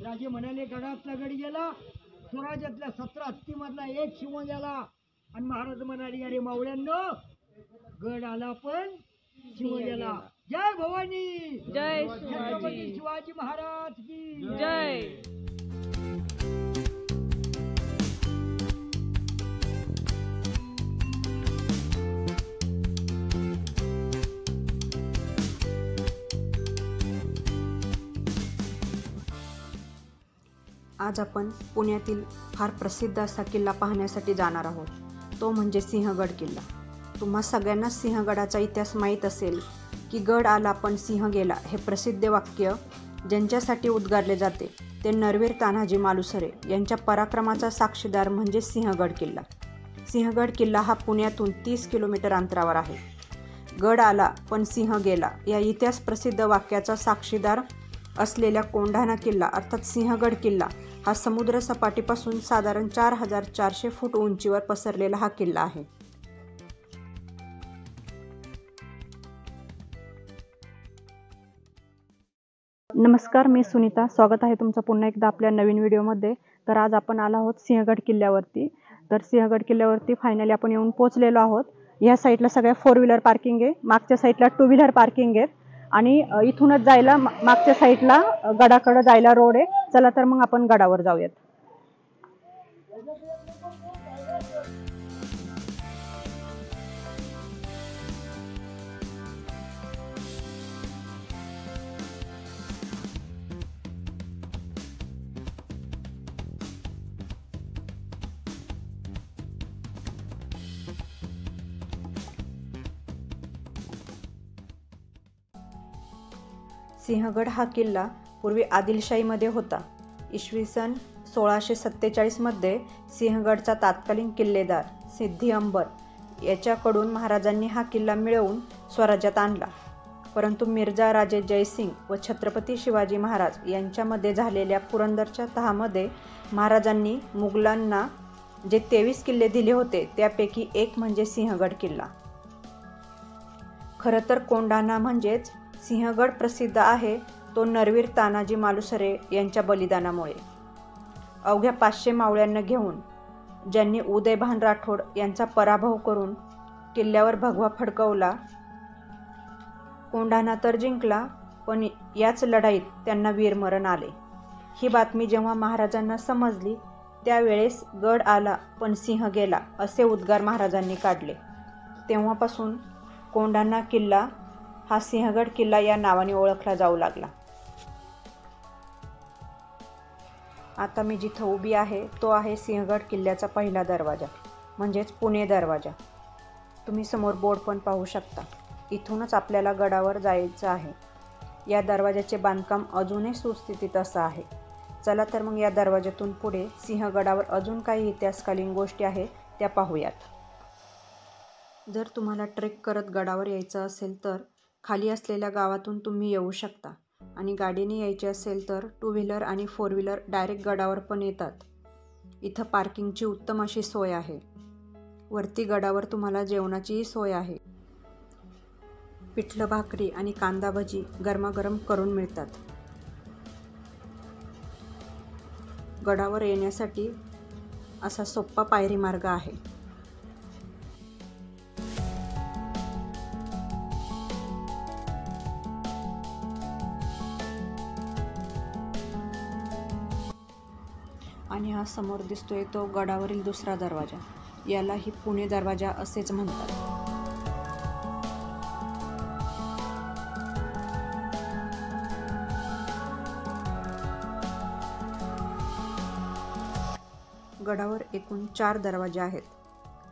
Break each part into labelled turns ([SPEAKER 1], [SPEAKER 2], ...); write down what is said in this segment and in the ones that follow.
[SPEAKER 1] राजे म्हणाले गडातला गड गेला, स्वराज्यातल्या 17 हत्तीमधला एक शिव गेला. आणि महाराज म्हणाले अरे मावळ्यांनो, गड आला पण शिव गेला. जय भवानी,
[SPEAKER 2] जय
[SPEAKER 1] छत्रपती शिवाजी महाराज की
[SPEAKER 2] जय.
[SPEAKER 3] आज आपण पुण्यातील फार प्रसिद्ध असा किल्ला पाहण्यासाठी जाणार आहोत. तो म्हणजे सिंहगड किल्ला. तुम्हा सगळ्यांना सिंहगडाचा इतिहास माहीत असेल की गड आला पण सिंह गेला हे प्रसिद्ध वाक्य ज्यांच्यासाठी उद्गारले जाते ते नरवीर तान्हाजी मालुसरे यांच्या पराक्रमाचा साक्षीदार म्हणजे सिंहगड किल्ला. सिंहगड किल्ला हा पुण्यातून 30 किलोमीटर अंतरावर आहे. गड आला पण सिंह गेला या इतिहास प्रसिद्ध वाक्याचा साक्षीदार असलेल्या कोंढाणा किल्ला अर्थात सिंहगड किल्ला हा समुद्र सपाटीपासून साधारण 4400 फूट उंचीवर पसरलेला हा किल्ला आहे.
[SPEAKER 4] नमस्कार, मी सुनीता. स्वागत आहे तुमचं पुन्हा एकदा आपल्या नवीन व्हिडिओमध्ये. तर आज आपण आलो आहोत सिंहगड किल्ल्यावरती. तर सिंहगड किल्ल्यावरती फायनली आपण येऊन पोहोचलेलो आहोत. या साईडला सगळ्या 4 व्हीलर पार्किंग आहे, मागच्या साईडला 2 व्हीलर पार्किंग आहे आणि इथूनच जायला मागच्या साईडला गडाकडे जायला रोड आहे. चला तर मग आपण गडावर जाऊयात.
[SPEAKER 3] सिंहगड हा किल्ला पूर्वी आदिलशाहीमध्ये होता. इसवी सन 1647 मध्ये सिंहगडचा तत्कालीन किल्लेदार सिद्दी अंबर याच्याकडून महाराजांनी हा किल्ला मिळवून स्वराज्यात आणला. परंतु मिर्झा राजे जयसिंग व छत्रपती शिवाजी महाराज यांच्यामध्ये झालेल्या पुरंदरच्या तहामध्ये महाराजांनी मुघलांना जे 23 किल्ले दिले होते त्यापैकी एक म्हणजे सिंहगड किल्ला. खरं तर कोंढाणा म्हणजेच सिंहगड प्रसिद्ध आहे तो नरवीर तानाजी मालुसरे यांच्या बलिदानामुळे. अवघ्या 500 मावळ्यांना घेऊन ज्यांनी उदयभान राठोड यांचा पराभव करून किल्ल्यावर भगवा फडकवला. कोंढाणा तर जिंकला पण याच लढाईत त्यांना वीरमरण आले. ही बातमी जेव्हा महाराजांना समजली त्यावेळेस गड आला पण सिंह गेला असे उद्गार महाराजांनी काढले. तेव्हापासून कोंढाणा किल्ला हा सिंहगड किल्ला या नावाने ओळखला जाऊ लागला. आता मी जिथं उभी आहे तो आहे सिंहगड किल्ल्याचा पहिला दरवाजा म्हणजेच पुणे दरवाजा. तुम्ही समोर बोर्ड पण पाहू शकता. इथूनच आपल्याला गडावर जायचं आहे. या दरवाजाचे बांधकाम अजूनही सुस्थितीत असं आहे. चला तर मग या दरवाजातून पुढे सिंहगडावर अजून काही इतिहासकालीन गोष्टी आहेत त्या पाहूयात. जर तुम्हाला ट्रेक करत गडावर यायचं असेल तर खाली असलेल्या गावातून तुम्ही येऊ शकता आणि गाडीने यायचे असेल तर 2 व्हीलर आणि 4 व्हीलर डायरेक्ट गडावर पण येतात. इथं पार्किंगची उत्तम अशी सोय आहे. वरती गडावर तुम्हाला जेवणाचीही सोय आहे. पिठलं भाकरी आणि कांदा भजी गरमागरम करून मिळतात. गडावर येण्यासाठी असा सोपा पायरी मार्ग आहे. आणि हा समोर दिसतोय तो गडावरील दुसरा दरवाजा. यालाही पुणे दरवाजा असेच म्हणतात. गडावर एकूण 4 दरवाजे आहेत.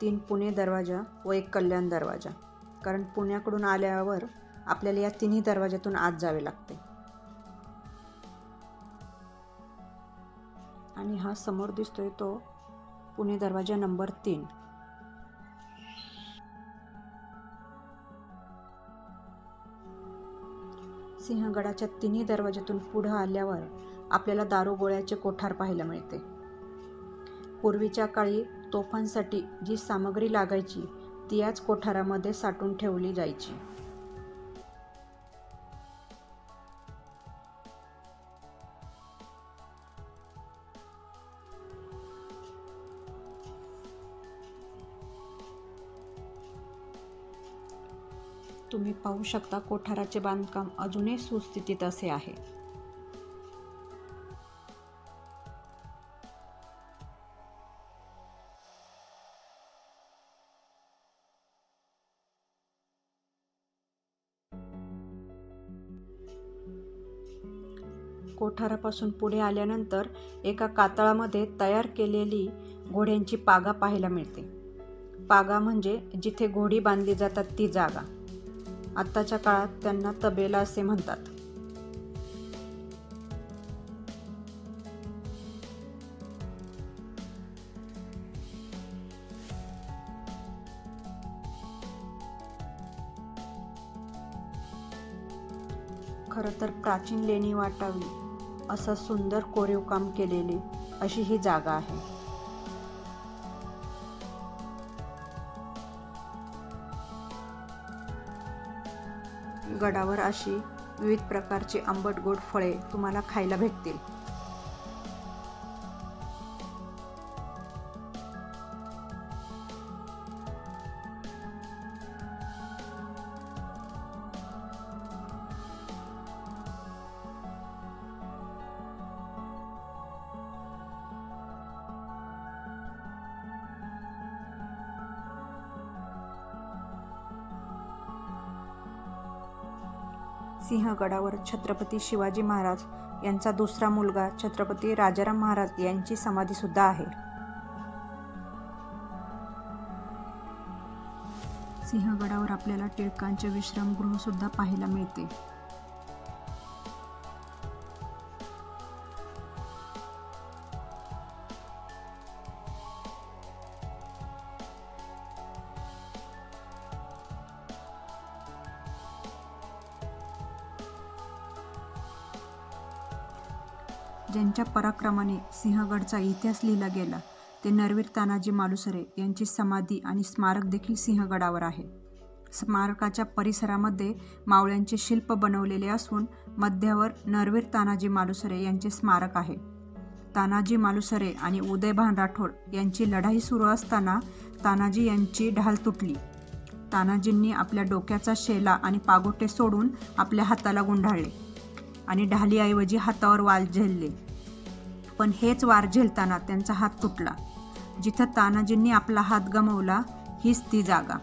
[SPEAKER 3] 3 पुणे दरवाजा व 1 कल्याण दरवाजा. कारण पुण्याकडून आल्यावर आपल्याला या 3ही दरवाजातून आत जावे लागते. आणि हा समोर दिसतोय तो पुणे दरवाजा नंबर 3. सिंहगडाच्या 3ही दरवाजातून पुढे आल्यावर आपल्याला दारुगोळ्याचे कोठार पाहायला मिळते. पूर्वीच्या काळी तोफांसाठी जी सामग्री लागायची ती याच कोठारामध्ये साठवून ठेवली जायची. तुम्ही पाहू शकता कोठाराचे बांधकाम अजूनही सुस्थितीत असे आहे. कोठारापासून पुढे आल्यानंतर एका कातळामध्ये तयार केलेली घोड्यांची पागा पाहायला मिळते. पागा म्हणजे जिथे घोडी बांधली जातात ती जागा. आत्ताच्या काळात त्यांना तबेला असे म्हणतात. खरं तर प्राचीन लेणी वाटावी असं सुंदर कोरीव काम केलेली अशी ही जागा आहे. गडावर अशी विविध प्रकारची आंबट गोड फळे तुम्हाला खायला भेटतील. सिंहगडावर छत्रपती शिवाजी महाराज यांचा दुसरा मुलगा छत्रपती राजाराम महाराज यांची समाधी सुद्धा आहे. सिंहगडावर आपल्याला टिळकांचे विश्रामगृह सुद्धा पाहायला मिळते. ज्यांच्या पराक्रमाने सिंहगडचा इतिहास लिहिला गेला ते नरवीर तानाजी मालुसरे यांची समाधी आणि स्मारक देखील सिंहगडावर आहे. स्मारकाच्या परिसरामध्ये मावळ्यांचे शिल्प बनवलेले असून मध्यावर नरवीर तानाजी मालुसरे यांचे स्मारक आहे. तानाजी मालुसरे आणि उदयभान राठोड यांची लढाई सुरू असताना तानाजी यांची ढाल तुटली. तानाजींनी आपल्या डोक्याचा शेला आणि पागोटे सोडून आपल्या हाताला गुंडाळले आणि ढालीऐवजी हातावर वार झेलले. पण हेच वार झेलताना त्यांचा हात तुटला. जिथं तानाजींनी आपला हात गमावला हीच ती जागा.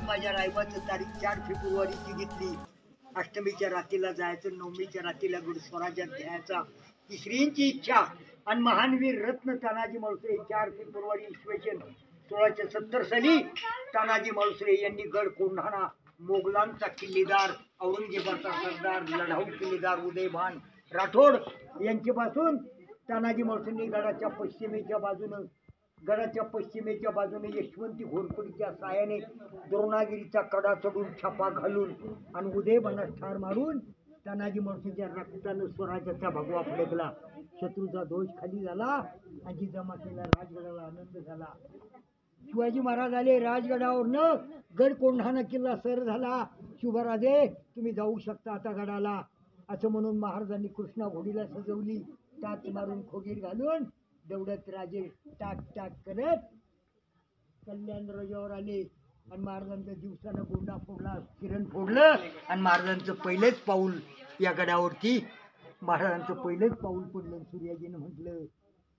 [SPEAKER 1] माझ्या रायबाचं तारीख 4 फेब्रुवारीची घेतली. अष्टमीच्या रात्रीला जायचं, नवमीच्या रात्रीला गुरुस्वराज्यात घ्यायचा ही श्रींची इच्छा. आणि महानवीर रत्न तानाजी मालुसरे 4 फेब्रुवारी इसवी सन 1670 साली तानाजी मालुसरे यांनी गड कोंढाणा मोगलांचा किल्लेदार, औरंगजेबाचा सरदार, लढाऊ किल्लेदार उदयभान राठोड यांच्यापासून तानाजी मालुसरेंनी गडाच्या पश्चिमेच्या बाजूने यशवंती घोरपडीच्या साहाय्याने द्रोणागिरीचा कडा चढून छापा घालून आणि उदयभानास ठार मारून तानाजी मालुसरेंच्या रक्तानं स्वराज्याचा भगवा फडकला. शत्रूचा दोष खाली झाला आणि जिजामातेला राजगडाला आनंद झाला. शिवाजी महाराज आले राजगडावरनं, गड कोंढाणा किल्ला सर झाला. शिवराजे तुम्ही जाऊ शकता आता गडाला असं म्हणून महाराजांनी कृष्णा घोडीला सजवली. टाच मारून खोगीर घालून दौडत राजे टाक टाक करत कल्याण रजावर आले आणि महाराजांच्या दिवसानं गोंडा फोडला, किरण फोडलं आणि महाराजांचं पहिलेच पाऊल या गडावरती महाराजांचं पहिलेच पाऊल पडलं. सूर्याजीनं म्हटलं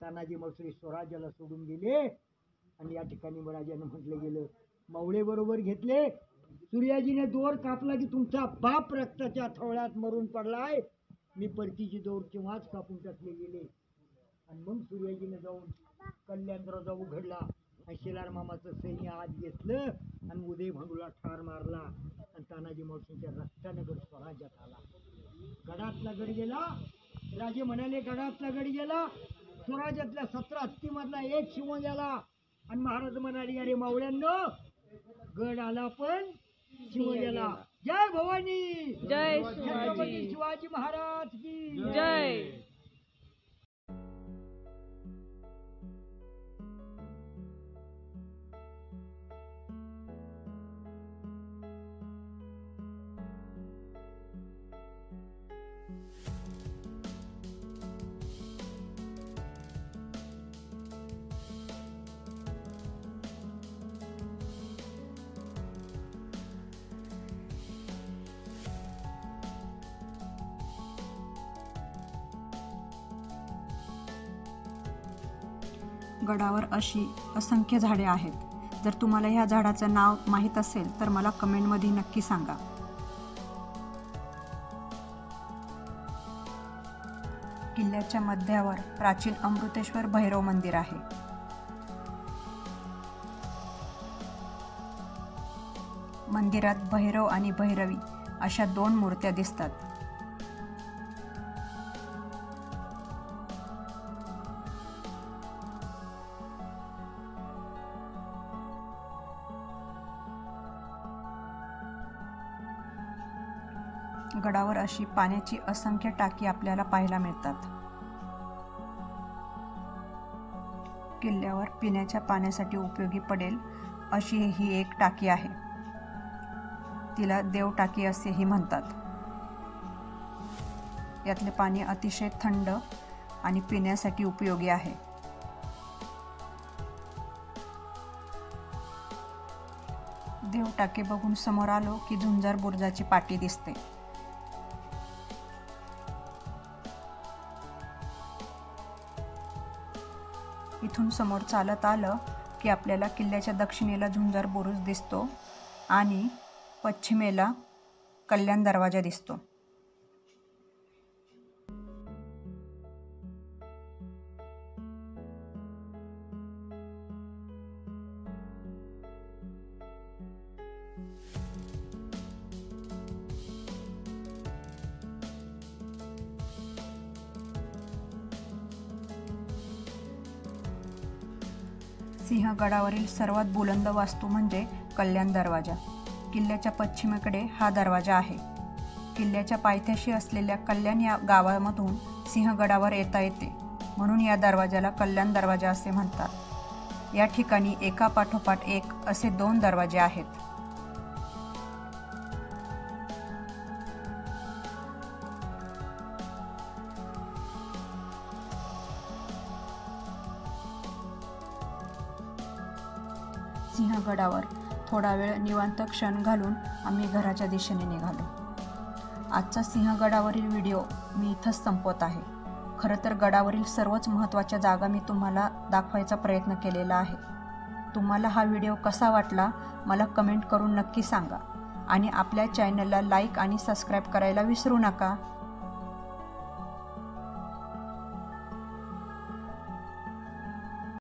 [SPEAKER 1] तानाजी मालुसरे स्वराज्याला सोडून गेले आणि या ठिकाणी राजानं म्हटलं गेलं मावळे बरोबर घेतले. सूर्याजीने दोर कापला की तुमचा बाप रक्ताच्या थोळ्यात मरून पडलाय, मी परतीची दोर केव्हाच कापून टाकले गेले. आणि मग सूर्याजीने जाऊन कल्याण रजा उघडला आणि शेलार मामाचं सैन्य आत घेतलं आणि उदयभानूला ठार मारला आणि तानाजी मालुसरेंच्या रक्तानं गड स्वराज्यात आला. गडातला गड गेला. राजे म्हणाले गडातला गड गेला, स्वराज्यातल्या 17 हत्तीमधला एक शिव गेला. आणि महाराज म्हणाले अरे मावळ्यांनो गड आला पण शिव गेला. जय भवानी,
[SPEAKER 4] जय
[SPEAKER 1] छत्रपती शिवाजी महाराज की
[SPEAKER 4] जय.
[SPEAKER 3] गडावर अशी असंख्य झाडे आहेत. जर तुम्हाला ह्या झाडाचं नाव माहीत असेल तर मला कमेंटमध्ये नक्की सांगा. किल्ल्याच्या मध्यावर प्राचीन अमृतेश्वर भैरव मंदिर आहे. मंदिरात भैरव आणि भैरवी अशा 2 मूर्त्या दिसतात. गडावर अशी पाण्याची असंख्य टाकी आपल्याला पाहायला मिळतात. किल्ल्यावर पिण्याच्या पाण्यासाठी उपयोगी पडेल अशी ही एक टाकी आहे. तिला देव टाकी असेही म्हणतात. यातले पाणी अतिशय थंड आणि पिण्यासाठी उपयोगी आहे. देव टाकी बघून समोर आलो की झुंजार बुरुजाची पाटी दिसते. इथून समोर चालत आलं की आपल्याला किल्ल्याच्या दक्षिणेला झुंजार बुरुज दिसतो आणि पश्चिमेला कल्याण दरवाजा दिसतो. सिंहगडावरील सर्वात बुलंद वास्तू म्हणजे कल्याण दरवाजा. किल्ल्याच्या पश्चिमेकडे हा दरवाजा आहे. किल्ल्याच्या पायथ्याशी असलेल्या कल्याण या गावामधून सिंहगडावर येता येते, म्हणून या दरवाजाला कल्याण दरवाजा असे म्हणतात. या ठिकाणी एकापाठोपाठ एक असे 2 दरवाजे आहेत. सिंहगडावर थोडा वेळ निवांत क्षण घालून आम्ही घराच्या दिशेने निघालो. आजचा सिंहगडावरील व्हिडिओ मी इथंच संपवत आहे. खरं तर गडावरील सर्वच महत्त्वाच्या जागा मी तुम्हाला दाखवायचा प्रयत्न केलेला आहे. तुम्हाला हा व्हिडिओ कसा वाटला मला कमेंट करून नक्की सांगा आणि आपल्या चॅनलला लाईक आणि सबस्क्राईब करायला विसरू नका.